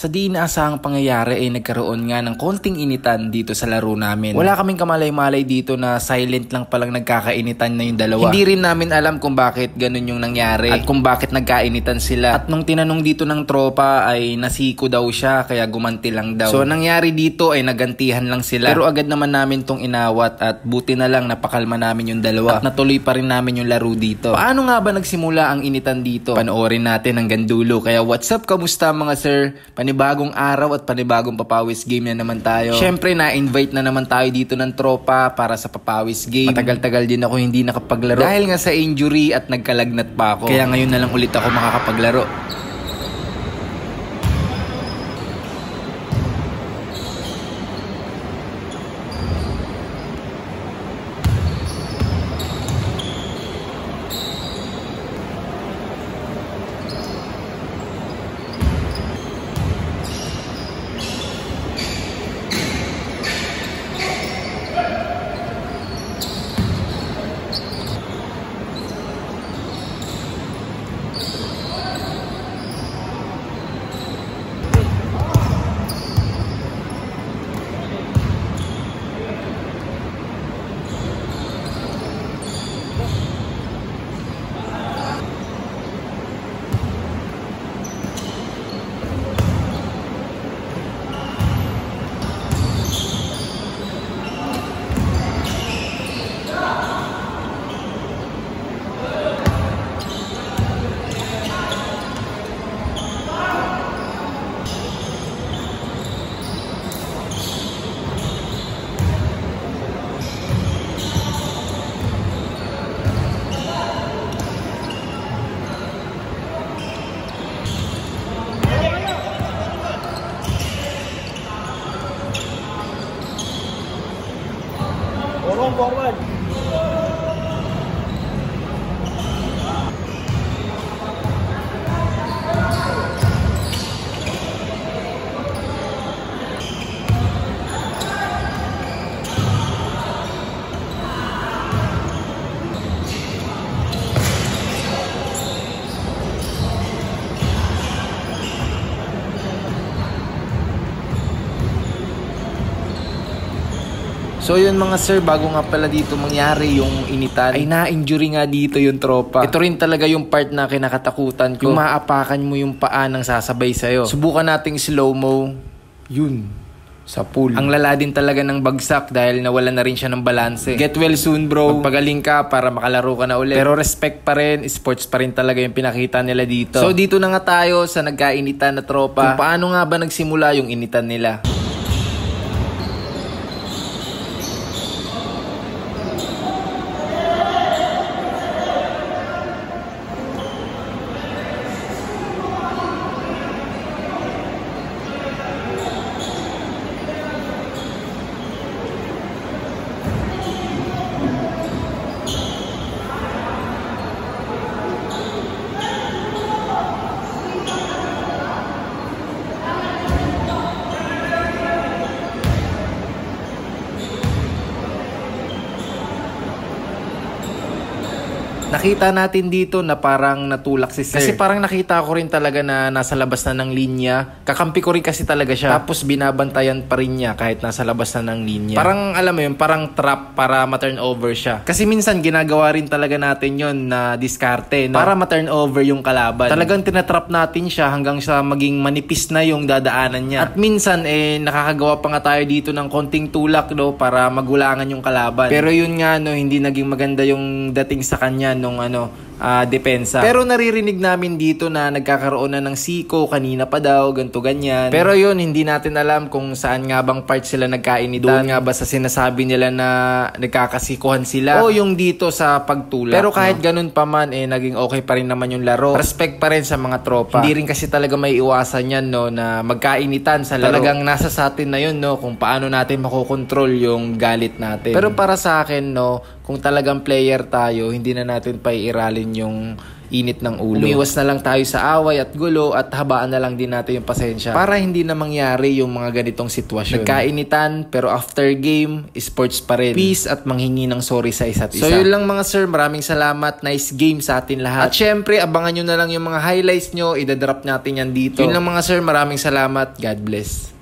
Sa di inaasahang pangyayari ay nagkaroon nga ng konting initan dito sa laro namin. Wala kaming kamalay-malay dito na silent lang palang nagkakainitan na yung dalawa. Hindi rin namin alam kung bakit ganun yung nangyari at kung bakit nagkainitan sila. At nung tinanong dito ng tropa ay nasiko daw siya kaya gumanti lang daw. So nangyari dito ay nagantihan lang sila. Pero agad naman namin tong inawat at buti na lang napakalma namin yung dalawa. At natuloy pa rin namin yung laro dito. Paano nga ba nagsimula ang initan dito? Panoorin natin hanggang dulo. Kaya what's up, kamusta mga sir? Panibagong araw at panibagong papawis game na naman tayo. Syempre na-invite na naman tayo dito ng tropa para sa papawis game. Matagal-tagal din ako hindi nakapaglaro dahil nga sa injury at nagkalagnat pa ako. Kaya ngayon na lang ulit ako makakapaglaro. Forward. So yun mga sir, bago nga pala dito mangyari yung initan, ay na-injury nga dito yung tropa. Ito rin talaga yung part na kinakatakutan ko. Yung maapakan mo yung paa ng sasabay sa'yo. Subukan nating slow-mo. Yun. Sa pool. Ang lala din talaga ng bagsak dahil nawala na rin siya ng balanse. Get well soon bro. Magpagaling ka para makalaro ka na ulit. Pero respect pa rin, sports pa rin talaga yung pinakita nila dito. So dito na nga tayo sa nagkainitan na tropa. Kung paano nga ba nagsimula yung initan nila. Nakita natin dito na parang natulak si sir. Kasi parang nakita ko rin talaga na nasa labas na ng linya. Kakampi ko rin kasi talaga siya. Tapos binabantayan pa rin niya kahit nasa labas na ng linya. Parang alam mo yun, parang trap para ma-turn over siya. Kasi minsan ginagawa rin talaga natin yun na diskarte, no? Para ma-turn over yung kalaban. Talagang tinatrap natin siya hanggang sa maging manipis na yung dadaanan niya. At minsan nakakagawa pa nga tayo dito ng konting tulak, no, para magulangan yung kalaban. Pero yun nga, no, hindi naging maganda yung dating sa kanya nung depensa. Pero naririnig namin dito na nagkakaroon na ng siko kanina pa daw, ganto ganyan. Pero yun, hindi natin alam kung saan nga bang part sila nagkainitan. Doon nga ba sa sinasabi nila na nagkakasikuhan sila o yung dito sa pagtulak. Pero kahit ganun pa man, naging okay pa rin naman yung laro. Respect pa rin sa mga tropa. Hindi rin kasi talaga may iwasan yan, no, na magkainitan sa laro. Talagang nasa sa atin na yun, no, kung paano natin makokontrol yung galit natin. Pero para sa akin, no, kung talagang player tayo, hindi na natin paiiralin init ng ulo. Umiwas na lang tayo sa away at gulo at habaan na lang din natin yung pasensya para hindi na mangyari yung mga ganitong sitwasyon. Nagkainitan pero after game, sports pa rin. Peace at manghingi ng sorry sa isa't isa. So yun lang mga sir, maraming salamat. Nice game sa atin lahat. At syempre, abangan nyo na lang yung mga highlights nyo. Idadrop natin yan dito. Yun lang mga sir, maraming salamat. God bless.